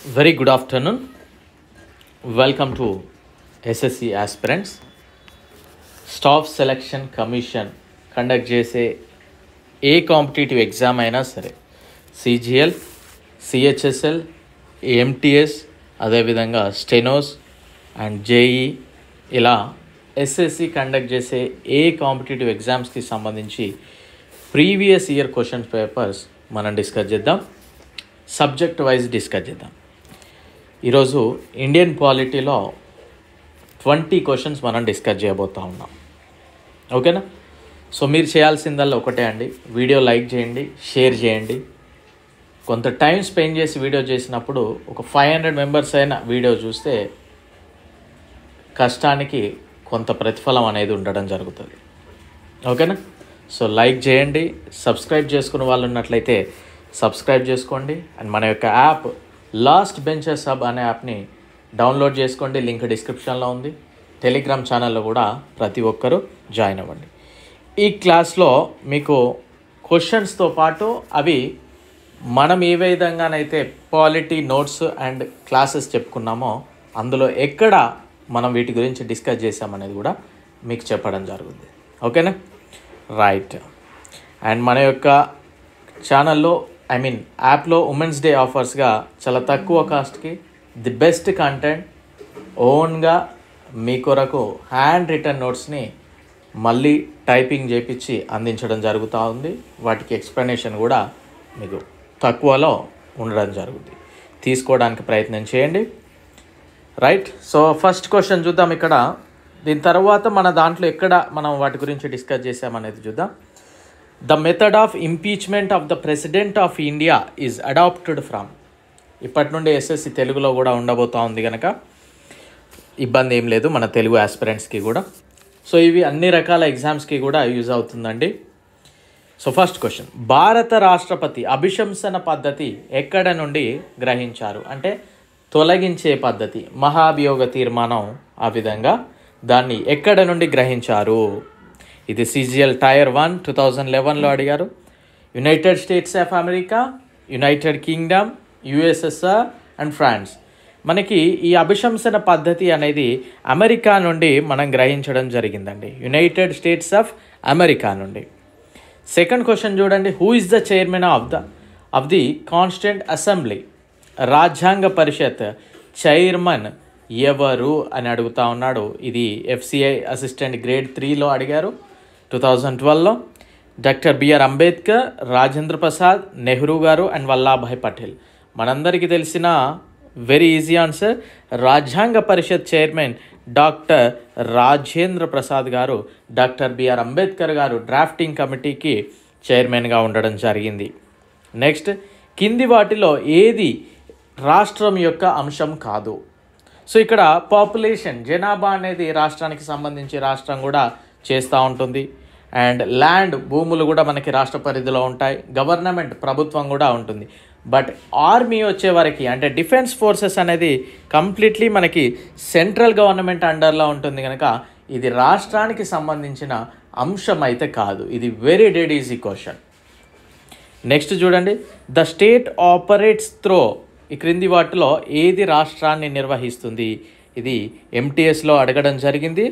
Very good afternoon. Welcome to SSC aspirants. Staff Selection Commission conduct చేసే ఏ competitive exam అయినా సరే CGL, CHSL, MTS, అదేవిధంగా స్టెనోస్ and JEE ఇలా SSC conduct చేసే ఏ competitive ఎగ్జామ్స్కి సంబంధించి ప్రీవియస్ ఇయర్ క్వశ్చన్ పేపర్స్ మనం డిస్కస్ చేద్దాం. సబ్జెక్ట్ వైజ్ డిస్కస్ చేద్దాం. ఈరోజు ఇండియన్ పాలిటీలో 20 క్వశ్చన్స్ మనం డిస్కస్ చేయబోతూ ఉన్నాం. ఓకేనా? సో మీరు చేయాల్సిందల్లా ఒకటే అండి, వీడియో లైక్ చేయండి, షేర్ చేయండి. కొంత టైం స్పెండ్ చేసి వీడియో చేసినప్పుడు ఒక 500 మెంబర్స్ అయినా వీడియో చూస్తే కష్టానికి కొంత ప్రతిఫలం అనేది ఉండడం జరుగుతుంది. ఓకేనా? సో లైక్ చేయండి, సబ్స్క్రైబ్ చేసుకున్న వాళ్ళు ఉన్నట్లయితే సబ్స్క్రైబ్ చేసుకోండి. అండ్ మన యొక్క యాప్ లాస్ట్ బెంచెస్ హబ్ అనే యాప్ని డౌన్లోడ్ చేసుకోండి, లింక్ డిస్క్రిప్షన్లో ఉంది. టెలిగ్రామ్ ఛానల్లో కూడా ప్రతి ఒక్కరూ జాయిన్ అవ్వండి. ఈ క్లాస్లో మీకు క్వశ్చన్స్తో పాటు అవి మనం ఏ విధంగానైతే పాలిటీ నోట్స్ అండ్ క్లాసెస్ చెప్పుకున్నామో అందులో ఎక్కడ మనం వీటి గురించి డిస్కస్ చేసామనేది కూడా మీకు చెప్పడం జరుగుతుంది. ఓకేనా? రైట్. అండ్ మన యొక్క ఛానల్లో యాప్లో ఉమెన్స్ డే ఆఫర్స్గా చాలా తక్కువ కాస్ట్కి ది బెస్ట్ కంటెంట్ ఓన్గా మీ కొరకు హ్యాండ్ రిటర్న్ నోట్స్ని మళ్ళీ టైపింగ్ చేయించి అందించడం జరుగుతూ ఉంది. వాటికి ఎక్స్ప్లెనేషన్ కూడా మీకు తక్కువలో ఉండడం జరుగుతుంది. తీసుకోవడానికి ప్రయత్నం చేయండి. రైట్. సో ఫస్ట్ క్వశ్చన్ చూద్దాం. ఇక్కడ దీని తర్వాత మన దాంట్లో ఎక్కడ మనం వాటి గురించి డిస్కస్ చేసామనేది చూద్దాం. The method of impeachment of the president of India is adapted from. ఇప్పటి నుండి SSC తెలుగులో కూడా ఉండబోతూ ఉంది కనుక ఇబ్బంది ఏం లేదు మన తెలుగు ఆస్పిరెంట్స్కి కూడా. సో ఇవి అన్ని రకాల ఎగ్జామ్స్కి కూడా యూజ్ అవుతుందండి. సో ఫస్ట్ క్వశ్చన్, భారత రాష్ట్రపతి అభిశంసన పద్ధతి ఎక్కడ నుండి గ్రహించారు? అంటే తొలగించే పద్ధతి, మహాభియోగ తీర్మానం, ఆ విధంగా దాన్ని ఎక్కడ నుండి గ్రహించారు? ఇది CGL టైర్ 1 2011లో అడిగారు. United States of America, United Kingdom, USSR and France. మనకి ఈ అభిశంసన పద్ధతి అనేది అమెరికా నుండి మనం గ్రహించడం జరిగిందండి, యునైటెడ్ స్టేట్స్ ఆఫ్ అమెరికా నుండి. సెకండ్ క్వశ్చన్ చూడండి, who is the chairman of the constituent assembly? రాజ్యాంగ పరిషత్ చైర్మన్ ఎవరు అని అడుగుతా ఉన్నాడు. ఇది FCI అసిస్టెంట్ గ్రేడ్ 3లో అడిగారు 2012లో. డాక్టర్ బిఆర్ అంబేద్కర్, రాజేంద్ర ప్రసాద్, నెహ్రూ గారు అండ్ వల్లాభాయ్ పటేల్. మనందరికీ తెలిసిన వెరీ ఈజీ ఆన్సర్, రాజ్యాంగ పరిషత్ chairman doctor Rajendra Prasad garu. Doctor BR Ambedkar గారు డ్రాఫ్టింగ్ కమిటీకి చైర్మన్గా ఉండడం జరిగింది. నెక్స్ట్, కింది వాటిలో ఏది రాష్ట్రం యొక్క అంశం కాదు? సో ఇక్కడ పాపులేషన్, జనాభా అనేది రాష్ట్రానికి సంబంధించి రాష్ట్రం కూడా చేస్తూ ఉంటుంది. అండ్ ల్యాండ్, భూములు కూడా మనకి రాష్ట్ర పరిధిలో ఉంటాయి. గవర్నమెంట్, ప్రభుత్వం కూడా ఉంటుంది. బట్ ఆర్మీ వచ్చే వరకు, అంటే డిఫెన్స్ ఫోర్సెస్ అనేది కంప్లీట్లీ మనకి సెంట్రల్ గవర్నమెంట్ అండర్లో ఉంటుంది కనుక ఇది రాష్ట్రానికి సంబంధించిన అంశం అయితే కాదు. ఇది very dead easy question. Next చూడండి, ద స్టేట్ ఆపరేట్స్ త్రో, ఈ క్రింది వాటిలో ఏది రాష్ట్రాన్ని నిర్వహిస్తుంది? ఇది MTSలో అడగడం జరిగింది.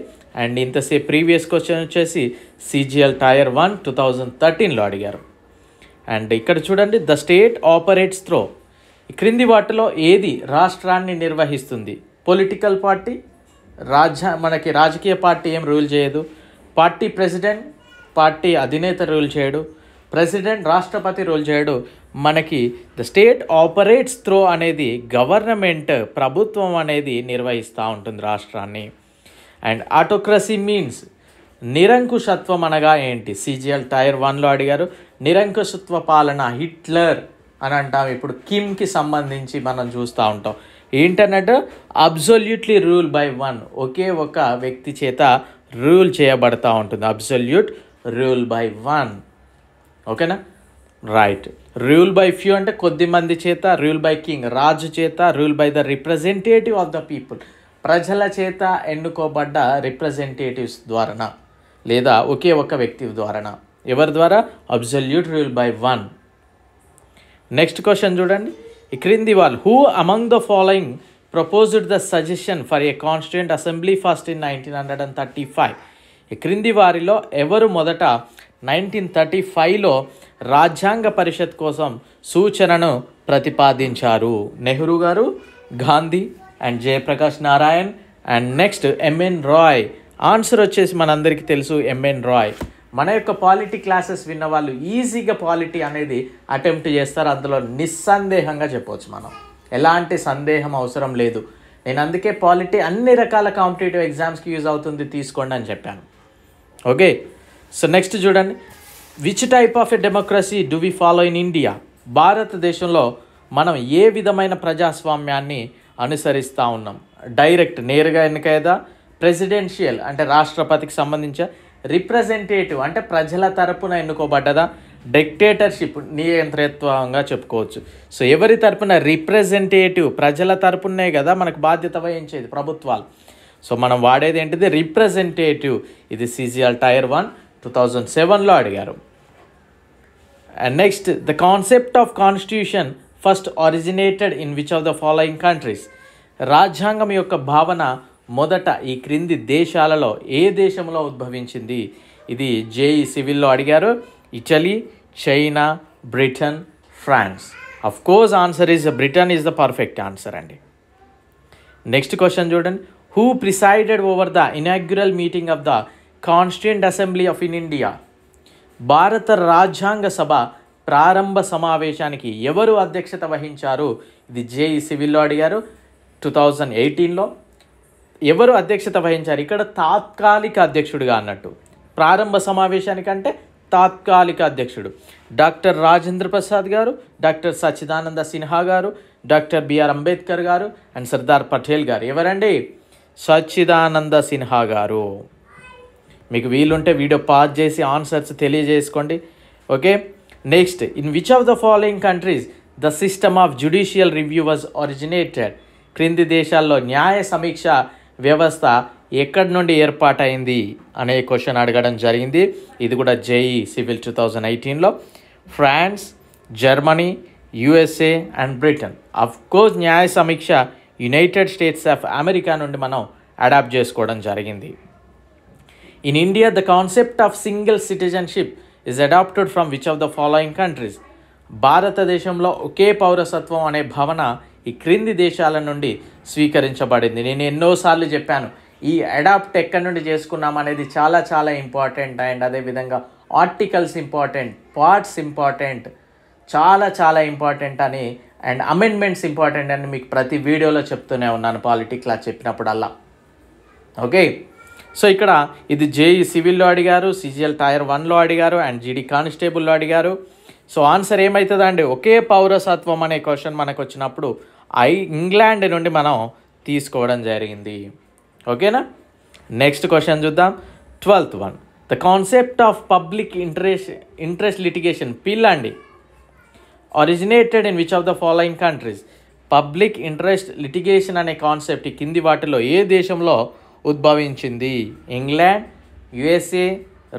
అండ్ ఇంతసేపు ప్రీవియస్ క్వశ్చన్ వచ్చేసి CGL టైర్ 1 2013లో అడిగారు. అండ్ ఇక్కడ చూడండి, ద స్టేట్ ఆపరేట్స్ త్రో, ఈ క్రింది వాటిలో ఏది రాష్ట్రాన్ని నిర్వహిస్తుంది? పొలిటికల్ పార్టీ, మనకి రాజకీయ పార్టీ ఏం రూల్ చేయదు. పార్టీ ప్రెసిడెంట్, పార్టీ అధినేత రూల్ చేయడు. ప్రెసిడెంట్, రాష్ట్రపతి రూల్ చేయడు. మనకి ద స్టేట్ ఆపరేట్స్ త్రో అనేది గవర్నమెంట్, ప్రభుత్వం అనేది నిర్వహిస్తూ ఉంటుంది రాష్ట్రాన్ని. అండ్ ఆటోక్రసీ మీన్స్, నిరంకుశత్వం అనగా ఏంటి? CGL టైర్ 1లో అడిగారు. నిరంకుశత్వ పాలన, హిట్లర్ అని అంటాం. ఇప్పుడు కిమ్కి సంబంధించి మనం చూస్తూ ఉంటాం. ఏంటన్నట్టు అబ్సొల్యూట్లీ రూల్ బై వన్, ఒకే ఒక వ్యక్తి చేత రూల్ చేయబడతా ఉంటుంది. Absolute rule by one. ఓకేనా? రైట్. రూల్ బై ఫ్యూ అంటే కొద్ది మంది చేత, రూల్ బై కింగ్ రాజు చేత, rule by the representative of the people, ప్రజల చేత ఎన్నుకోబడ్డ రిప్రజెంటేటివ్స్ ద్వారా, లేదా ఒకే ఒక వ్యక్తి ద్వారా. ఎవరి ద్వారా? Absolute rule by one. Next question చూడండి, ఈ క్రింది వాళ్ళు who among the following proposed the suggestion for a constituent assembly first in 1935. ఈ క్రింది వారిలో ఎవరు మొదట 1935లో రాజ్యాంగ పరిషత్ కోసం సూచనను ప్రతిపాదించారు? Nehru garu, Gandhi and Jayaprakash Narayan and next M N Roy. Answer వచ్చేసి మనందరికీ తెలుసు ఎంఎన్ రాయ్. మన యొక్క పాలిటీ క్లాసెస్ విన్న వాళ్ళు ఈజీగా పాలిటీ అనేది అటెంప్ట్ చేస్తారు, అందులో నిస్సందేహంగా చెప్పవచ్చు. మనం ఎలాంటి సందేహం అవసరం లేదు. నేను అందుకే పాలిటీ అన్ని రకాల కాంపిటేటివ్ ఎగ్జామ్స్కి యూజ్ అవుతుంది, తీసుకోండి అని చెప్పాను. ఓకే, సో నెక్స్ట్ చూడండి. Which type of a democracy do we follow in India? భారతదేశంలో మనం ఏ విధమైన ప్రజాస్వామ్యాన్ని అనుసరిస్తూ ఉన్నాం? డైరెక్ట్ నేరుగా ఎన్నికైదా, ప్రెసిడెన్షియల్ అంటే రాష్ట్రపతికి సంబంధించి, రిప్రజెంటేటివ్ అంటే ప్రజల తరపున ఎన్నుకోబడ్డదా, డిక్టేటర్షిప్ నియంత్రిత్వంగా చెప్పుకోవచ్చు. సో ఎవరి తరపున? రిప్రజెంటేటివ్, ప్రజల తరపునే కదా మనకు బాధ్యత వహించేది ప్రభుత్వాలు. సో మనం వాడేది ఏంటిది? రిప్రజెంటేటివ్. ఇది CGL టైర్ 1 2007లో అడిగారు. And next, the concept of constitution first originated in which of the following countries? రాజ్యాంగం యొక్క భావన మొదట ఈ క్రింది దేశాలలో ఏ దేశంలో ఉద్భవించింది? ఇది JEE సివిల్లో అడిగారు. Italy, China, Britain, France. Of course answer is Britain is the perfect answer అండి. నెక్స్ట్ క్వశ్చన్ చూడండి. Who presided over the inaugural meeting of the constituent assembly of in India? భారత రాజ్యాంగ సభ ప్రారంభ సమావేశానికి ఎవరు అధ్యక్షత వహించారు? ఇది JEE సివిల్లో అడిగారు 2018లో. ఎవరు అధ్యక్షత వహించారు? ఇక్కడ తాత్కాలిక అధ్యక్షుడిగా అన్నట్టు. ప్రారంభ సమావేశానికంటే తాత్కాలిక అధ్యక్షుడు డాక్టర్ రాజేంద్ర ప్రసాద్ గారు, డాక్టర్ సచ్చిదానంద సిన్హా గారు, డాక్టర్ బిఆర్ అంబేద్కర్ గారు అండ్ సర్దార్ పటేల్ గారు. ఎవరండి? సచ్చిదానంద సిన్హా గారు. మీకు వీలుంటే వీడియో పాజ్ చేసి ఆన్సర్స్ తెలియజేసుకోండి. Okay, next, in which of the following countries the system of judicial review was originated? క్రింది దేశాల్లో న్యాయ సమీక్ష వ్యవస్థ ఎక్కడి నుండి ఏర్పాటైంది అనే క్వశ్చన్ అడగడం జరిగింది. ఇది కూడా JEE సివిల్ 2018లో. France, Germany, USA and Britain. Of course న్యాయ సమీక్ష యునైటెడ్ స్టేట్స్ ఆఫ్ అమెరికా నుండి మనం అడాప్ట్ చేసుకోవడం జరిగింది. In India the concept of single citizenship is adapted from which of the following countries? భారతదేశంలో ఒకే పౌరసత్వం అనే భావన ఈ క్రింది దేశాల నుండి స్వీకరించబడింది. నేను ఎన్నోసార్లు చెప్పాను, ఈ అడాప్ట్ ఎక్కడి నుండి చేసుకున్నాం అనేది చాలా చాలా ఇంపార్టెంట్. అండ్ అదేవిధంగా ఆర్టికల్స్ ఇంపార్టెంట్, పార్ట్స్ ఇంపార్టెంట్, చాలా చాలా ఇంపార్టెంట్ అని, అండ్ అమెండ్మెంట్స్ ఇంపార్టెంట్ అని మీకు ప్రతి వీడియోలో చెప్తూనే ఉన్నాను పాలిటీ క్లాస్ చెప్పినప్పుడల్లా. ఓకే, సో ఇక్కడ ఇది JEE సివిల్లో అడిగారు, CGL టైర్ 1లో అడిగారు అండ్ GD కానిస్టేబుల్లో అడిగారు. సో ఆన్సర్ ఏమవుతుందండి? ఒకే పౌరసత్వం అనే క్వశ్చన్ మనకు వచ్చినప్పుడు ఇంగ్లాండ్ నుండి మనం తీసుకోవడం జరిగింది. ఓకేనా? నెక్స్ట్ క్వశ్చన్ చూద్దాం. 12th one. The concept of public interest litigation, పిల్ అండి, originated in which of the following countries? Public interest litigation అనే కాన్సెప్ట్ ఈ కింది వాటిలో ఏ దేశంలో ఉద్భవించింది? England, USA,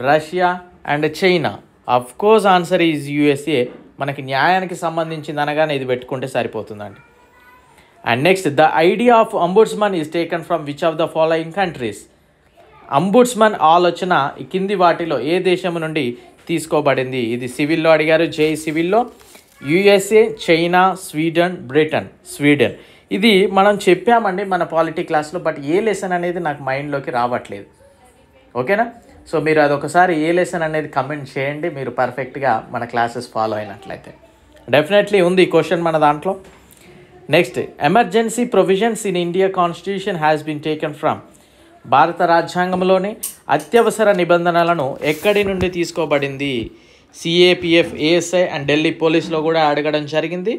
Russia and China. Of course answer is USA. మనకి న్యాయానికి సంబంధించింది అనగానే ఇది పెట్టుకుంటే సరిపోతుందండి. And next, the idea of ombudsman is taken from which of the following countries? Ombudsman ఆలోచన ఈ కింది వాటిలో ఏ దేశం నుండి తీసుకోబడింది? ఇది సివిల్లో అడిగారు, JEE సివిల్లో. USA, China, Sweden, Britain. Sweden. ఇది మనం చెప్పామండి మన పాలిటీ క్లాస్లో, బట్ ఏ లెసన్ అనేది నాకు మైండ్లోకి రావట్లేదు. ఓకేనా? సో మీరు అదొకసారి ఏ లెసన్ అనేది కమెంట్ చేయండి, మీరు పర్ఫెక్ట్గా మన క్లాసెస్ ఫాలో అయినట్లయితే. డెఫినెట్లీ ఉంది ఈ క్వశ్చన్ మన దాంట్లో. Next, emergency provisions in India constitution has been taken from? భారత రాజ్యాంగంలోని అత్యవసర నిబంధనలను ఎక్కడి నుండి తీసుకోబడింది? CAPF, ASI అండ్ ఢిల్లీ పోలీస్లో కూడా అడగడం జరిగింది.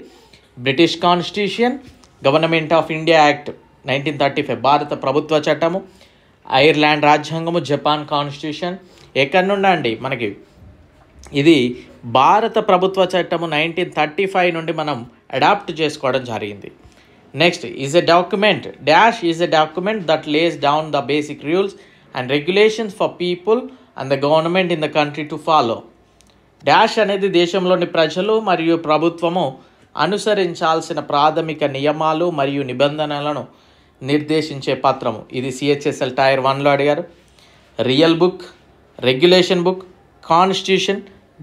British constitution, government of India act 1935 భారత ప్రభుత్వ చట్టము, ఐర్లాండ్ రాజ్యాంగము, జపాన్ కాన్స్టిట్యూషన్. ఎక్కడి నుండి అండి? మనకి ఇది భారత ప్రభుత్వ చట్టము 1935 నుండి మనం అడాప్ట్ చేసుకోవడం జరిగింది. Next, is a document dash is a document that Lay's down the basic rules and regulations for people and the government in the country to follow. Dash అనేది దేశంలోని ప్రజలు మరియు ప్రభుత్వము అనుసరించాల్సిన ప్రాథమిక నియమాలు మరియు నిబంధనలను నిర్దేశించే పత్రము. ఇది CHSL టైర్ 1లో అడిగారు. Real book, regulation book, constitution,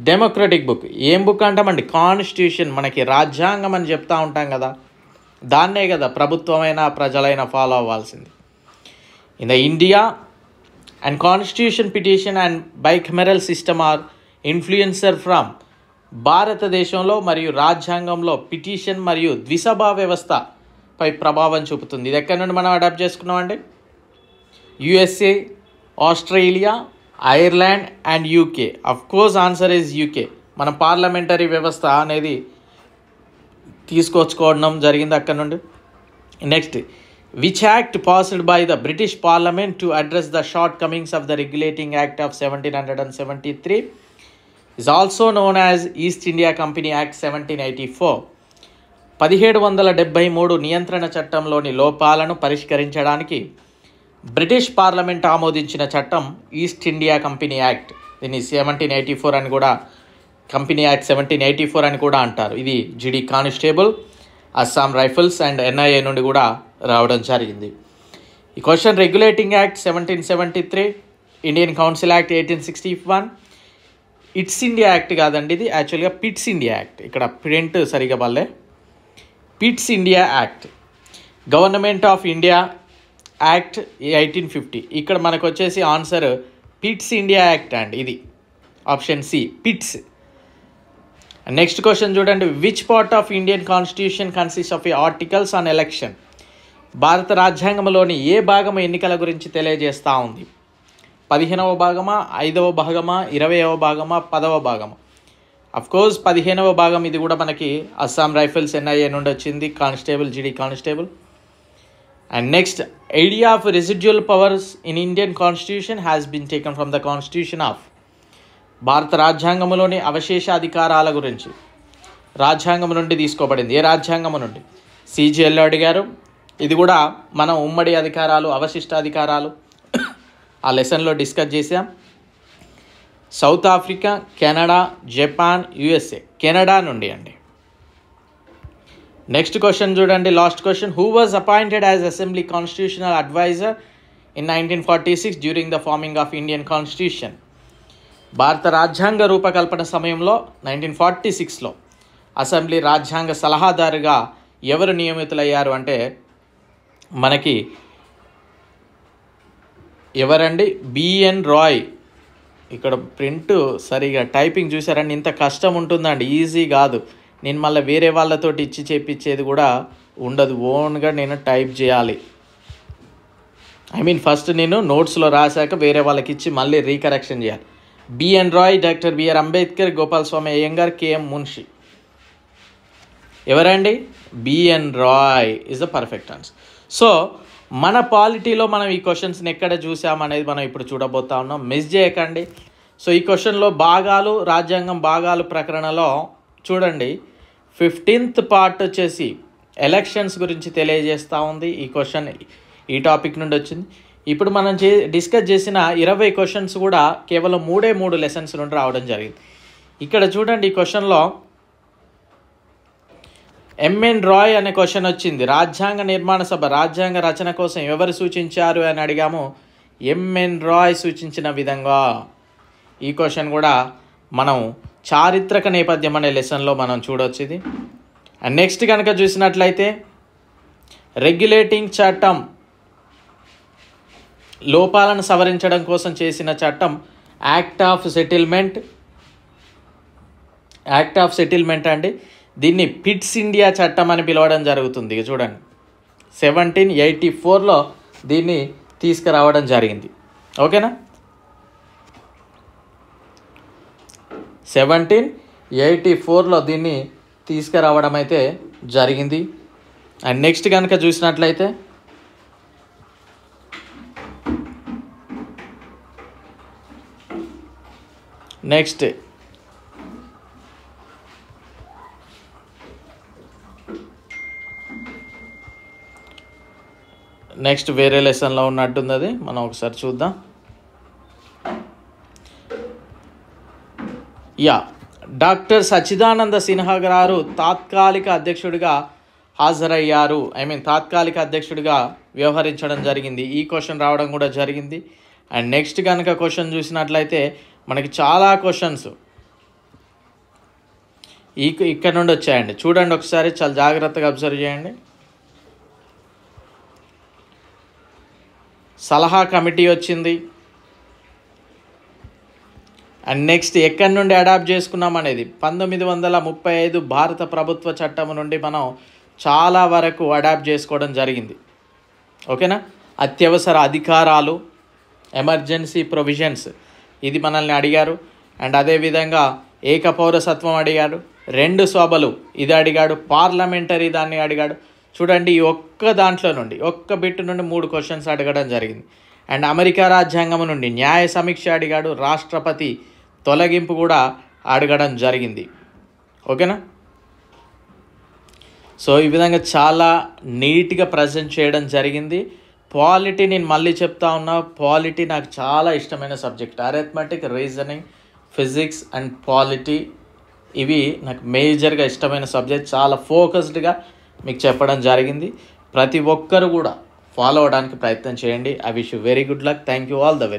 democratic book. ఏం బుక్ అంటామండి? కాన్స్టిట్యూషన్. మనకి రాజ్యాంగం అని చెప్తా ఉంటాం కదా, దాన్నే కదా ప్రభుత్వమైన ప్రజలైన ఫాలో అవ్వాల్సింది. In the India and constitution petition and bicameral system are influencer from. భారతదేశంలో మరియు రాజ్యాంగంలో పిటిషన్ మరియు ద్విసభా వ్యవస్థపై ప్రభావం చూపుతుంది. ఇది ఎక్కడి నుండి మనం అడాప్ట్ చేసుకున్నామండి? USA, Australia, Ireland and UK. Of course answer is UK. మన పార్లమెంటరీ వ్యవస్థ అనేది తీసుకొచ్చుకోవడం జరిగింది అక్కడ నుండి. Next, which act passed by the British parliament to address the short Cummins of the regulating act of 1773 is also known as East India Company Act 1784. 1773 నియంత్రణ చట్టంలోని లోపాలను పరిష్కరించడానికి బ్రిటిష్ పార్లమెంట్ ఆమోదించిన చట్టం ఈస్ట్ ఇండియా కంపెనీ యాక్ట్. దీన్ని 1784 అని కూడా, company act 1784 అని కూడా అంటారు. ఇది GD constable, Assam rifles and NIA నుండి కూడా రావడం జరిగింది. ఈ question, regulating act 1773, Indian council act 1861, it's India act కాదండి, ఇది యాక్చువల్గా పిట్స్ ఇండియా యాక్ట్. ఇక్కడ ప్రింట్ సరిగా వల్లే. Pits India act, government of India act 1850. ఇక్కడ మనకు వచ్చేసి ఆన్సర్ పిట్స్ ఇండియా యాక్ట్ అండి. ఇది option C, Pitt's. Next question చూడండి, which part of Indian constitution consist of articles on election. భారత రాజ్యాంగంలోని ఏ భాగం ఎన్నికల గురించి తెలియజేస్తూ ఉంది? 15వ భాగమా, 5వ భాగమా, 20వ భాగమా, 10వ భాగమా? అఫ్కోర్స్ 15వ భాగం. ఇది కూడా మనకి అస్సాం రైఫిల్స్ NIA నుండి వచ్చింది, constable, GD constable. And next, idea of residual powers in Indian constitution has been taken from the constitution of. భారత రాజ్యాంగంలోని అవశేష అధికారాల గురించి రాజ్యాంగం నుండి తీసుకోబడింది. ఏ రాజ్యాంగం నుండి? CGL అడిగారు. ఇది కూడా మనం ఉమ్మడి అధికారాలు, అవశిష్ట అధికారాలు ఆ లెసన్లో డిస్కస్ చేసాం. South Africa, Canada, Japan, USA. Canada నుండి అండి. నెక్స్ట్ క్వశ్చన్ చూడండి, last question, who was appointed as assembly constitutional adviser in 1946 during the forming of Indian constitution. భారత రాజ్యాంగ రూపకల్పన సమయంలో 1946లో అసెంబ్లీ రాజ్యాంగ సలహాదారుగా ఎవరు నియమితులయ్యారు అంటే మనకి ఎవరండి? BN రాయ్. ఇక్కడ ప్రింట్ సరిగా టైపింగ్ చూసారండి, ఇంత కష్టం ఉంటుందండి, ఈజీ కాదు. నేను మళ్ళీ వేరే వాళ్ళతోటి ఇచ్చి చేపించేది కూడా ఉండదు, ఓన్గా నేను టైప్ చేయాలి. ఫస్ట్ నేను నోట్స్లో రాశాక వేరే వాళ్ళకి ఇచ్చి మళ్ళీ రీకరెక్షన్ చేయాలి. BN Roy, doctor BR Ambedkar, Gopalaswami Ayyangar, KM Munshi. ఎవరండి? BN Roy is the perfect answer. So మన పాలిటీలో మనం ఈ క్వశ్చన్స్ని ఎక్కడ చూసామనేది మనం ఇప్పుడు చూడబోతా ఉన్నాం, మిస్ చేయకండి. సో ఈ క్వశ్చన్లో భాగాలు, రాజ్యాంగం భాగాలు ప్రకరణలో చూడండి 15th పార్ట్ వచ్చేసి ఎలక్షన్స్ గురించి తెలియజేస్తూ ఉంది. ఈ క్వశ్చన్ ఈ టాపిక్ నుండి వచ్చింది. ఇప్పుడు మనం డిస్కస్ చేసిన 20 క్వశ్చన్స్ కూడా కేవలం 3 లెసన్స్ నుండి రావడం జరిగింది. ఇక్కడ చూడండి, ఈ క్వశ్చన్లో MN రాయ్ అనే క్వశ్చన్ వచ్చింది. రాజ్యాంగ నిర్మాణ సభ రాజ్యాంగ రచన కోసం ఎవరు సూచించారు అని అడిగాము. MN రాయ్ సూచించిన విధంగా. ఈ క్వశ్చన్ కూడా మనం చారిత్రక నేపథ్యం అనే లెసన్లో మనం చూడవచ్చు ఇది. అండ్ నెక్స్ట్ కనుక చూసినట్లయితే రెగ్యులేటింగ్ చట్టం, లోపాలను సవరించడం కోసం చేసిన చట్టం యాక్ట్ ఆఫ్ సెటిల్మెంట్ అండి. దీన్ని పిట్స్ ఇండియా చట్టం అని పిలవడం జరుగుతుంది. చూడండి 1784లో దీన్ని తీసుకురావడం జరిగింది. ఓకేనా, 1784లో దీన్ని తీసుకురావడం అయితే జరిగింది. అండ్ నెక్స్ట్ కనుక చూసినట్లయితే నెక్స్ట్ వేరే లెసన్లో ఉన్నట్టుంది, అది మనం ఒకసారి చూద్దాం. డాక్టర్ సచ్చిదానంద సిన్హా గారు తాత్కాలిక అధ్యక్షుడిగా హాజరయ్యారు. తాత్కాలిక అధ్యక్షుడిగా వ్యవహరించడం జరిగింది. ఈ క్వశ్చన్ రావడం కూడా జరిగింది. అండ్ నెక్స్ట్ కనుక క్వశ్చన్ చూసినట్లయితే మనకి చాలా క్వశ్చన్స్ ఇక్కడ నుండి వచ్చాయండి. చూడండి ఒకసారి, చాలా జాగ్రత్తగా అబ్జర్వ్ చేయండి. సలహా కమిటీ వచ్చింది. అండ్ నెక్స్ట్ ఎక్కడి నుండి అడాప్ట్ చేసుకున్నాం అనేది 1935 భారత ప్రభుత్వ చట్టం నుండి మనం చాలా వరకు అడాప్ట్ చేసుకోవడం జరిగింది. ఓకేనా. అత్యవసర అధికారాలు, ఎమర్జెన్సీ ప్రొవిజన్స్, ఇది మనల్ని అడిగారు. అండ్ అదేవిధంగా ఏకపౌరసత్వం అడిగాడు. 2 సభలు ఇది అడిగాడు. పార్లమెంటరీ దాన్ని అడిగాడు. చూడండి, ఈ ఒక్క దాంట్లో నుండి, ఒక్క బిట్ నుండి 3 క్వశ్చన్స్ అడగడం జరిగింది. అండ్ అమెరికా రాజ్యాంగం నుండి న్యాయ సమీక్ష అడిగాడు. రాష్ట్రపతి తొలగింపు కూడా అడగడం జరిగింది. ఓకేనా. సో ఈ విధంగా చాలా నీట్గా ప్రజెంట్ చేయడం జరిగింది. పాలిటీ నేను మళ్ళీ చెప్తా ఉన్నా, పాలిటీ నాకు చాలా ఇష్టమైన subject. Arithmetic, reasoning, physics and polity ఇవి నాకు మేజర్గా ఇష్టమైన సబ్జెక్ట్. చాలా ఫోకస్డ్గా మీకు చెప్పడం జరిగింది. ప్రతి ఒక్కరు కూడా ఫాలో అవడానికి ప్రయత్నం చేయండి. I wish you very good luck. Thank you all the very